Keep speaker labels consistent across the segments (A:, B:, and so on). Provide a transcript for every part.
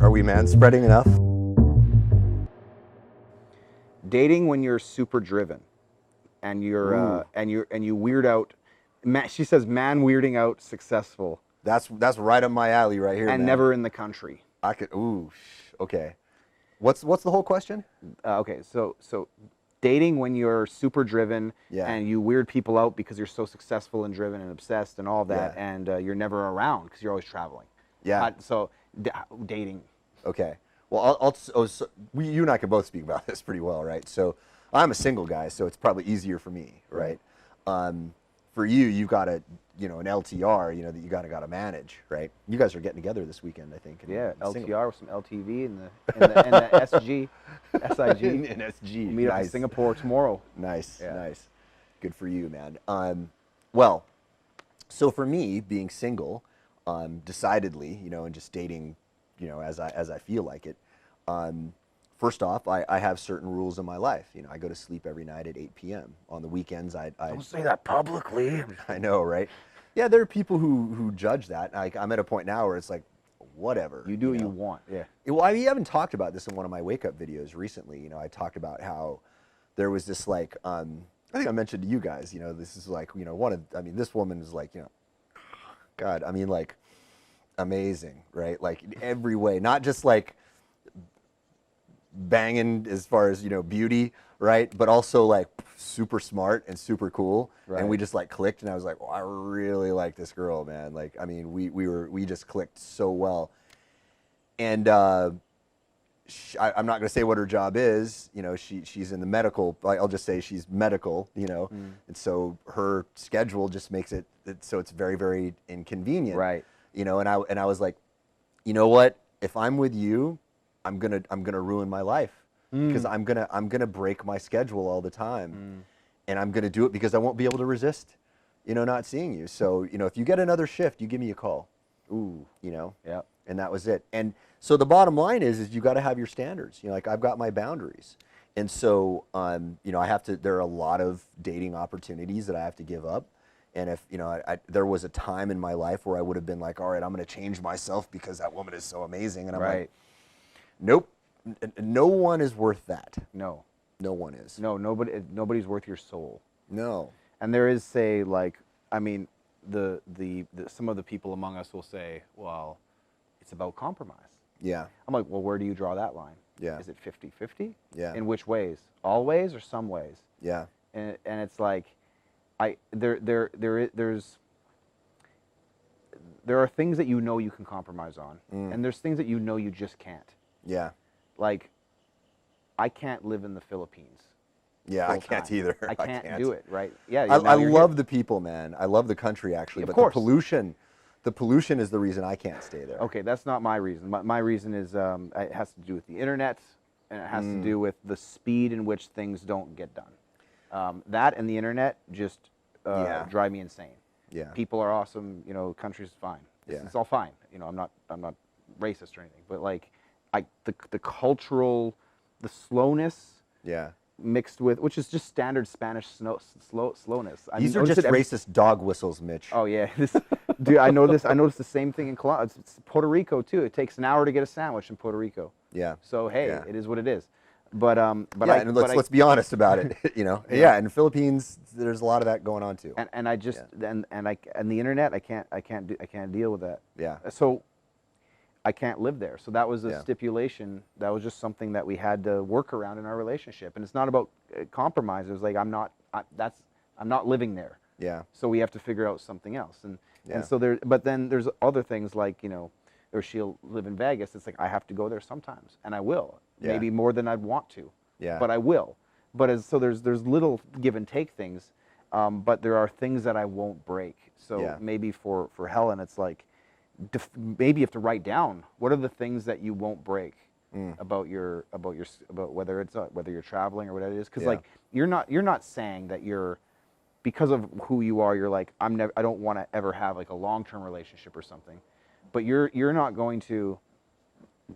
A: Are we man spreading enough?
B: Dating when you're super driven, and you weird out. She says, "Man weirding out successful
A: That's right up my alley right here,
B: and
A: man.
B: never in the country."
A: I could. Okay. What's the whole question?
B: Okay, so dating when you're super driven and you weird people out because you're so successful and driven and obsessed and all that, and you're never around because you're always traveling.
A: Yeah.
B: Dating.
A: Okay. Well, you and I can both speak about this pretty well, right? So I'm a single guy, so it's probably easier for me, right? For you, you've got an LTR, that you gotta manage, right? You guys are getting together this weekend, I think.
B: Yeah, LTR with some LTV and the SG, SIG.
A: And SG.
B: We'll meet up in Singapore tomorrow.
A: Nice, nice. Good for you, man. Well, so for me, being single, decidedly, and just dating, as I feel like it. First off, I have certain rules in my life. I go to sleep every night at 8 p.m. On the weekends, I
B: don't say that publicly.
A: I know, right? Yeah, there are people who judge that. Like, I'm at a point now where it's like, whatever.
B: You do what you want. Yeah.
A: Well, I haven't talked about this in one of my wake up videos recently. I talked about how there was this I think I mentioned to you guys. This is like this woman is like God, like amazing, right? Like in every way, not just like banging as far as beauty, right, but also like super smart and super cool, right. And we just like clicked, and I was like, I really like this girl, man. Like, we just clicked so well. And I'm not going to say what her job is. She's in the medical. I'll just say she's medical. And so her schedule just makes it so it's very, very inconvenient,
B: right?
A: And I was like, you know what? If I'm with you, I'm gonna ruin my life because I'm gonna break my schedule all the time, and I'm gonna do it because I won't be able to resist, not seeing you. So if you get another shift, you give me a call.
B: Ooh,
A: yeah. And that was it. And so the bottom line is you got to have your standards. Like I've got my boundaries, and so I have to. There are a lot of dating opportunities that I have to give up. And if there was a time in my life where I would have been like, all right, I'm gonna change myself because that woman is so amazing, and I'm like, nope, no one is worth that.
B: No
A: one is.
B: No, nobody's worth your soul.
A: No.
B: And there is, say, like, the some of the people among us will say, well, it's about compromise. Yeah. I'm like, well, where do you draw that line? Yeah. Is it 50-50? Yeah. In which ways? All ways or some ways? Yeah. And it's like, there are things that you can compromise on, and there's things that you just can't. Yeah. Like, I can't live in the Philippines.
A: Yeah, I can't either.
B: I can't do it, right? Yeah.
A: I love the people, man. I love the country, actually. But
B: course.
A: The pollution is the reason I can't stay there.
B: Okay, that's not my reason. My reason is it has to do with the internet, and it has to do with the speed in which things don't get done. That and the internet just drive me insane. Yeah. People are awesome. Country's fine. It's all fine. I'm not racist or anything, but like, the cultural, the slowness, mixed with, which is just standard Spanish slowness.
A: These are just racist dog whistles, Mitch.
B: Oh yeah, dude, I noticed the same thing in Colombia. It's Puerto Rico too. It takes an hour to get a sandwich in Puerto Rico. Yeah. So hey, it is what it is. But
A: let's be honest about it. Yeah, in the Philippines, there's a lot of that going on too.
B: And I just and the internet, I can't deal with that. Yeah. So I can't live there. So that was a stipulation. That was just something that we had to work around in our relationship. And it's not about compromise. It was like, I'm not living there. Yeah. So we have to figure out something else. And so but then there's other things like, or she'll live in Vegas. It's like, I have to go there sometimes, and I will. Yeah. Maybe more than I'd want to. Yeah. But I will. But so there's little give and take things, but there are things that I won't break. So maybe for Helen, it's like, maybe you have to write down what are the things that you won't break about whether you're traveling or whatever it is, because like you're not saying that because of who you are, you're like, I don't want to ever have like a long-term relationship or something, but you're not going to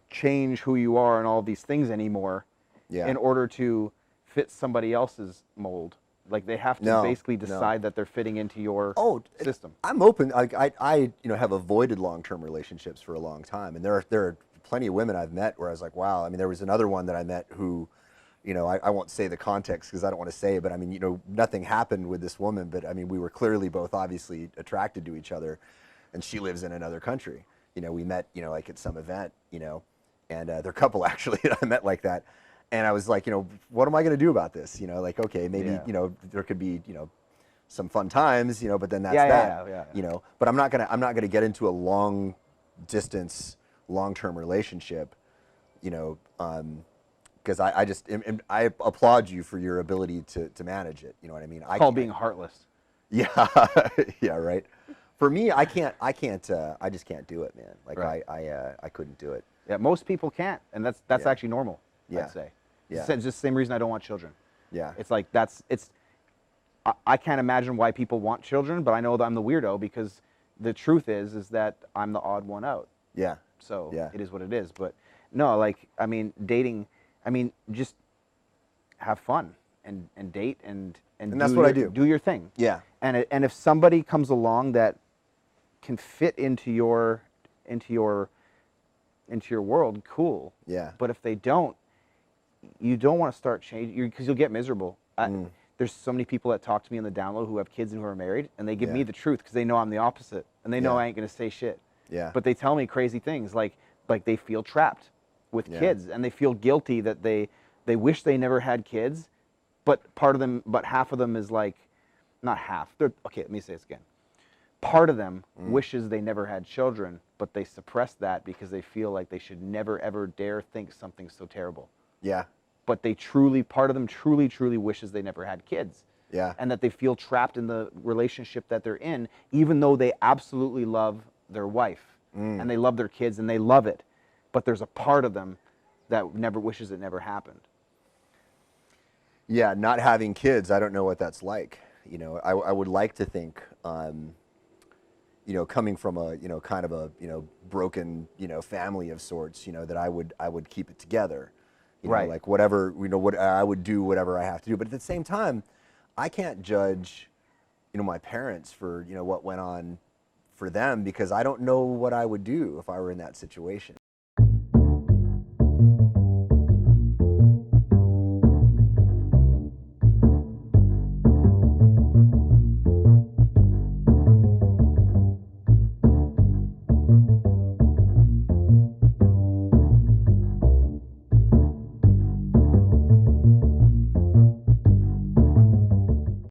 B: change who you are and all these things anymore in order to fit somebody else's mold. Like, they have to basically decide that they're fitting into your system.
A: I'm open. I have avoided long-term relationships for a long time, and there are plenty of women I've met where I was like, wow. I mean, there was another one that I met who, you know, I won't say the context because I don't want to say it, but I mean, you know, nothing happened with this woman, but I mean, we were clearly both obviously attracted to each other, and she lives in another country. You know, we met, you know, like at some event, you know, and they're a couple actually that I met like that. And I was like, you know, what am I going to do about this? You know, like, okay, maybe, you know, there could be, you know, some fun times, you know, but then that's you know, but I'm not gonna get into a long distance, long-term relationship, you know, because I applaud you for your ability to manage it. You know what I mean?
B: It's called being heartless.
A: Yeah, yeah, right. For me, I just can't do it, man. Like I couldn't do it.
B: Yeah, most people can't, and that's actually normal. I'd say. Yeah. It's just the same reason I don't want children.
A: Yeah.
B: It's like I can't imagine why people want children, but I know that I'm the weirdo because the truth is that I'm the odd one out.
A: Yeah.
B: So it is what it is. But no, like, I mean, dating, I mean, just have fun and date and
A: that's what I do.
B: Do your thing.
A: Yeah.
B: And if somebody comes along that can fit into your world, cool.
A: Yeah.
B: But if they don't, you don't want to start changing because you'll get miserable. There's so many people that talk to me on the down low who have kids and who are married, and they give me the truth because they know I'm the opposite, and they know I ain't gonna say shit.
A: Yeah.
B: But they tell me crazy things like they feel trapped with kids, and they feel guilty that they wish they never had kids, but half of them is like, not half. Okay, let me say this again. Part of them wishes they never had children, but they suppress that because they feel like they should never ever dare think something so terrible.
A: Yeah.
B: But part of them truly wishes they never had kids.
A: Yeah.
B: And that they feel trapped in the relationship that they're in, even though they absolutely love their wife and they love their kids and they love it. But there's a part of them that never wishes it never happened.
A: Yeah, not having kids, I don't know what that's like. You know, I would like to think, you know, coming from a, you know, kind of a, you know, broken, you know, family of sorts, you know, that I would keep it together. You know, like whatever, you know, what I would do, whatever I have to do. But at the same time, I can't judge, you know, my parents for, you know, what went on for them because I don't know what I would do if I were in that situation.